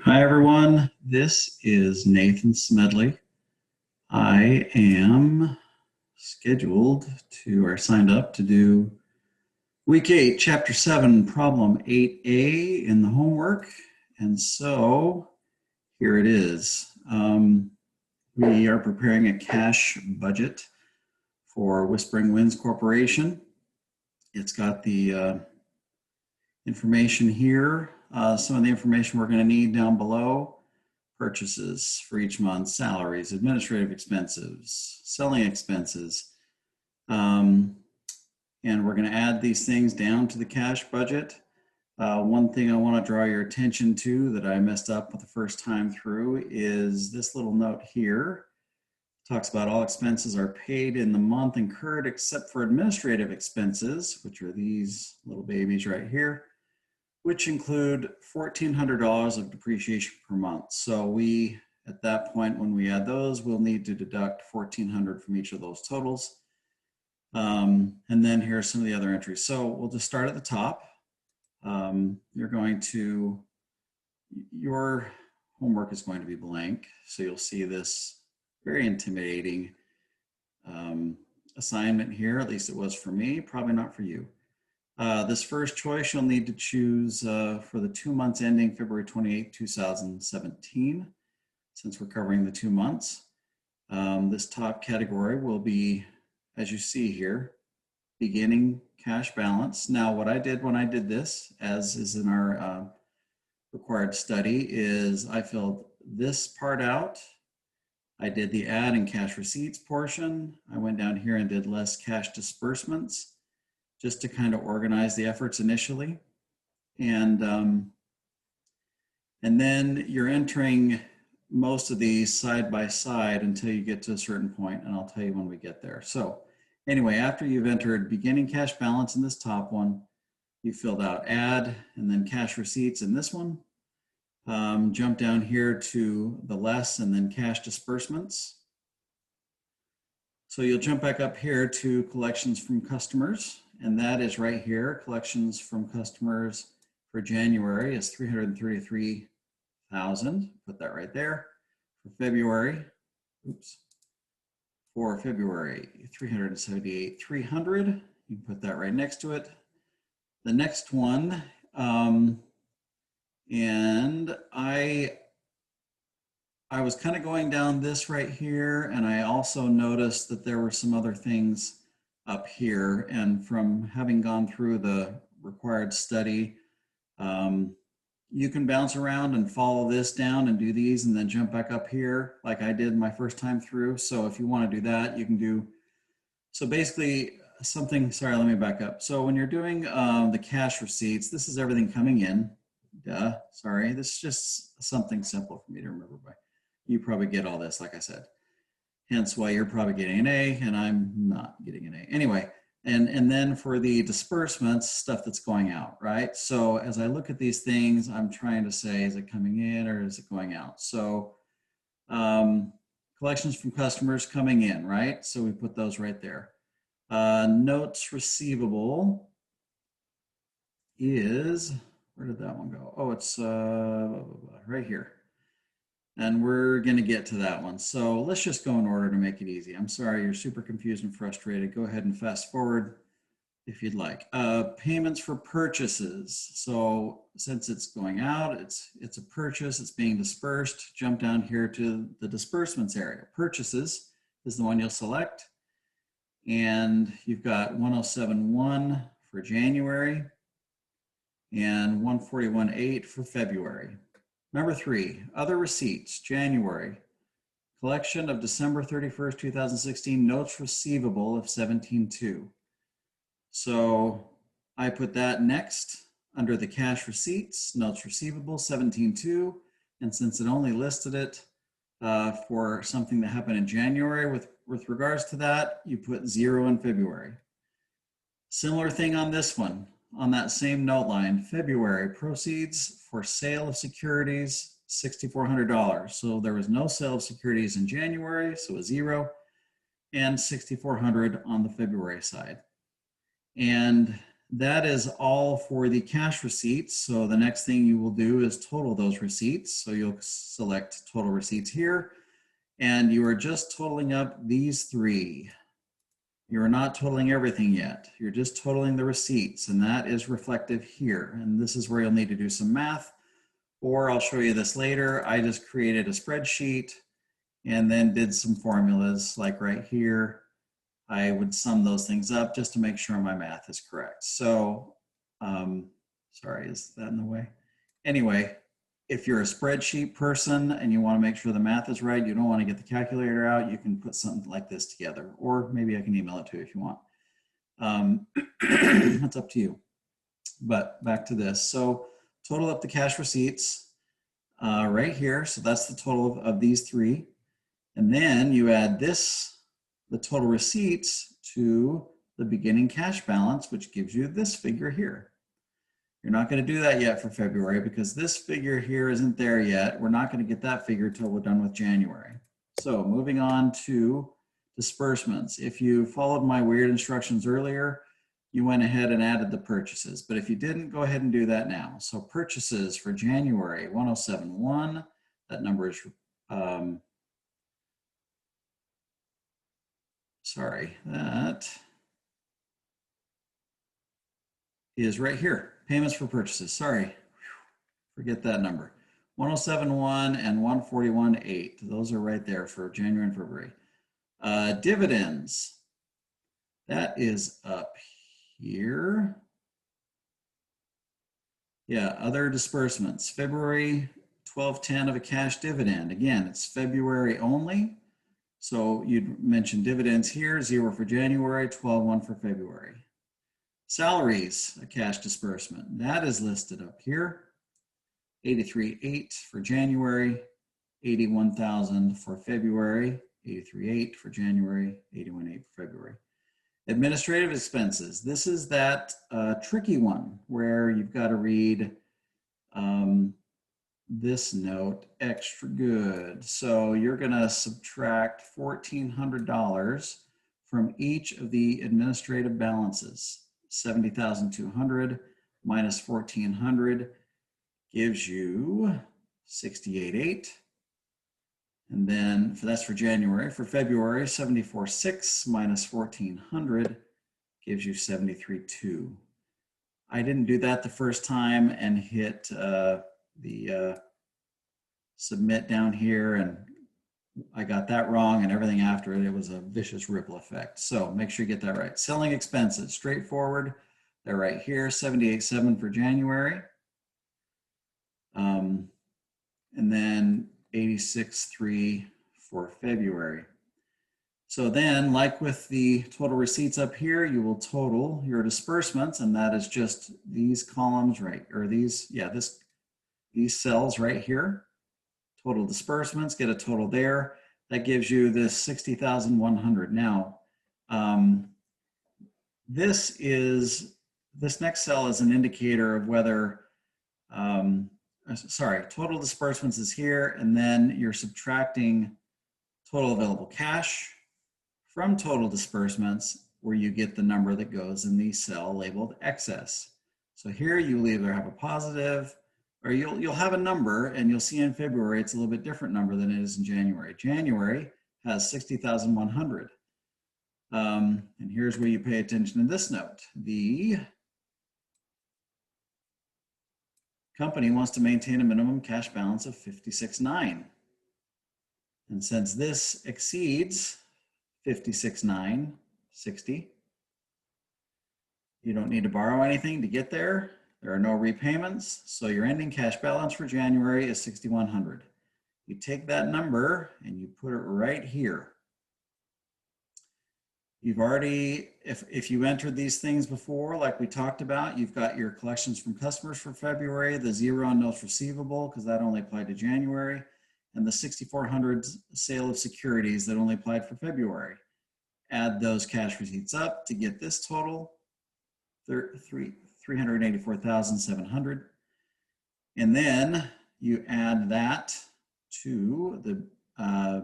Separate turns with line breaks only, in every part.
Hi, everyone. This is Nathan Smedley. I am scheduled to, or signed up to do week 8, chapter 7, problem 8A in the homework. And so here it is. We are preparing a cash budget for Whispering Winds Corporation. It's got the information here. Some of the information we're going to need down below: purchases for each month, salaries, administrative expenses, selling expenses. And we're going to add these things down to the cash budget. One thing I want to draw your attention to that I messed up the first time through is this little note here. It talks about all expenses are paid in the month incurred except for administrative expenses, which are these little babies right here, which include $1,400 of depreciation per month. So we, at that point, when we add those, we'll need to deduct $1,400 from each of those totals. And then here's some of the other entries. So we'll just start at the top. You're going to, your homework is going to be blank. So you'll see this very intimidating assignment here. At least it was for me, probably not for you. This first choice you'll need to choose for the 2 months ending February 28, 2017, since we're covering the 2 months. This top category will be, as you see here, beginning cash balance. Now, what I did when I did this, as is in our required study, is I filled this part out. I did the add and cash receipts portion. I went down here and did less cash disbursements, just to kind of organize the efforts initially. And then you're entering most of these side by side until you get to a certain point, and I'll tell you when we get there. So anyway, after you've entered beginning cash balance in this top one, you filled out add and then cash receipts in this one. Jump down here to the less and then cash disbursements. So you'll jump back up here to collections from customers, and that is right here. Collections from customers for January is $333,000. Put that right there. For February, for February, $378,300. You can put that right next to it. The next one, and I was kind of going down this right here, and I also noticed that there were some other things up here. And from having gone through the required study, you can bounce around and follow this down and do these and then jump back up here like I did my first time through. So if you want to do that, you can do. So basically something, sorry, let me back up. So when you're doing the cash receipts, this is everything coming in. Sorry, this is just something simple for me to remember by. You probably get all this, like I said. Hence why you're probably getting an A and I'm not getting an A. Anyway, and then for the disbursements, stuff that's going out, right? So as I look at these things, I'm trying to say, is it coming in or is it going out? So collections from customers coming in, right? So we put those right there. Notes receivable is, where did that one go? Oh, it's right here. And we're going to get to that one. So let's just go in order to make it easy. I'm sorry, you're super confused and frustrated. Go ahead and fast forward if you'd like. Payments for purchases. So since it's going out, it's a purchase, it's being dispersed. Jump down here to the disbursements area. Purchases is the one you'll select. And you've got 107.1 for January and 141.8 for February. Number 3, other receipts, January. Collection of December 31st, 2016, notes receivable of 17.2. So I put that next under the cash receipts, notes receivable, 17.2. And since it only listed it for something that happened in January with regards to that, you put 0 in February. Similar thing on this one. On that same note line, February, proceeds for sale of securities, $6,400. So there was no sale of securities in January, so a 0, and $6,400 on the February side. And that is all for the cash receipts. So the next thing you will do is total those receipts. So you'll select total receipts here, and you are just totaling up these three. You're not totaling everything yet. You're just totaling the receipts, and that is reflective here. And this is where you'll need to do some math, or I'll show you this later. I just created a spreadsheet and then did some formulas like right here. I would sum those things up just to make sure my math is correct. So, sorry, is that in the way? Anyway, if you're a spreadsheet person and you want to make sure the math is right, you don't want to get the calculator out, you can put something like this together, or maybe I can email it to you if you want. That's up to you. But back to this. So total up the cash receipts right here. So that's the total of these three. And then you add this, the total receipts, to the beginning cash balance, which gives you this figure here. You're not going to do that yet for February because this figure here isn't there yet. We're not going to get that figure till we're done with January. So moving on to disbursements. If you followed my weird instructions earlier, you went ahead and added the purchases. But if you didn't, go ahead and do that now. So purchases for January, 1071. That number is, sorry, that is right here. Payments for purchases, sorry. Forget that number. 1071 and 141.8. Those are right there for January and February. Dividends. That is up here. Yeah, other disbursements. February 1210 of a cash dividend. Again, it's February only. So you'd mention dividends here, 0 for January, 12.1 for February. Salaries, a cash disbursement. That is listed up here. 83.8 for January, 81,000 for February, 83.8 for January, 81.8 for February. Administrative expenses. This is that tricky one where you've got to read this note extra good. So you're going to subtract $1,400 from each of the administrative balances. 70,200 minus 1,400 gives you 68.8. And then that's for January. For February, 74.6 minus 1,400 gives you 73.2. I didn't do that the first time and hit the submit down here, and I got that wrong, and everything after it, it was a vicious ripple effect. So make sure you get that right. Selling expenses, straightforward. They're right here, 78.7 for January. And then 86.3 for February. So then, like with the total receipts up here, you will total your disbursements, and that is just these columns right, or these cells right here. Total disbursements, get a total there. That gives you this 60,100. Now, this next cell is an indicator of whether, total disbursements is here, and then you're subtracting total available cash from total disbursements, where you get the number that goes in the cell labeled excess. So here you'll either have a positive, or you'll have a number, and you'll see in February it's a little bit different number than it is in January. January has 60,100. And here's where you pay attention to this note. The company wants to maintain a minimum cash balance of 56.9. And since this exceeds 56,960, you don't need to borrow anything to get there. There are no repayments, so your ending cash balance for January is 6,100. You take that number and you put it right here. You've already, if you entered these things before, like we talked about, you've got your collections from customers for February, the 0 on notes receivable, because that only applied to January, and the 6,400 sale of securities that only applied for February. Add those cash receipts up to get this total, 384,700. And then you add that to the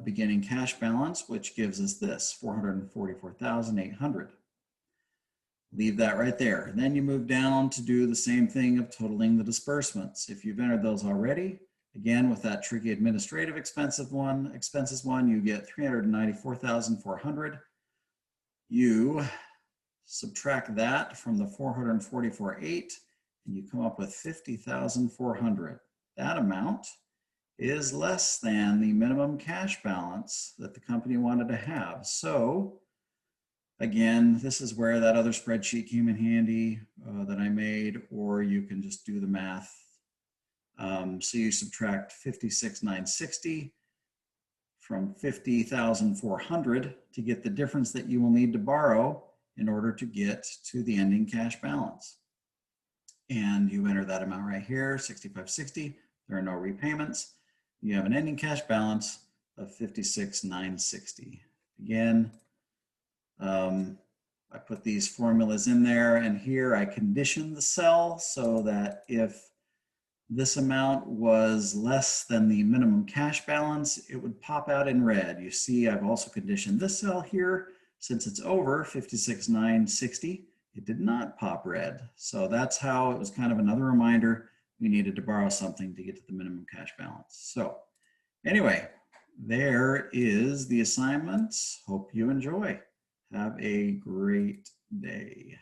beginning cash balance, which gives us this 444,800. Leave that right there. Then you move down to do the same thing of totaling the disbursements. If you've entered those already, again, with that tricky administrative expenses one, you get 394,400. You subtract that from the 444,800, and you come up with 50,400. That amount is less than the minimum cash balance that the company wanted to have. So again, this is where that other spreadsheet came in handy that I made, or you can just do the math. So you subtract 56,960 from 50,400 to get the difference that you will need to borrow in order to get to the ending cash balance. And you enter that amount right here, 6560. There are no repayments. You have an ending cash balance of 56,960. Again, I put these formulas in there, and here I condition the cell so that if this amount was less than the minimum cash balance, it would pop out in red. You see, I've also conditioned this cell here. Since it's over 56,960, it did not pop red. So that's how it was kind of another reminder we needed to borrow something to get to the minimum cash balance. So anyway, there is the assignment. Hope you enjoy. Have a great day.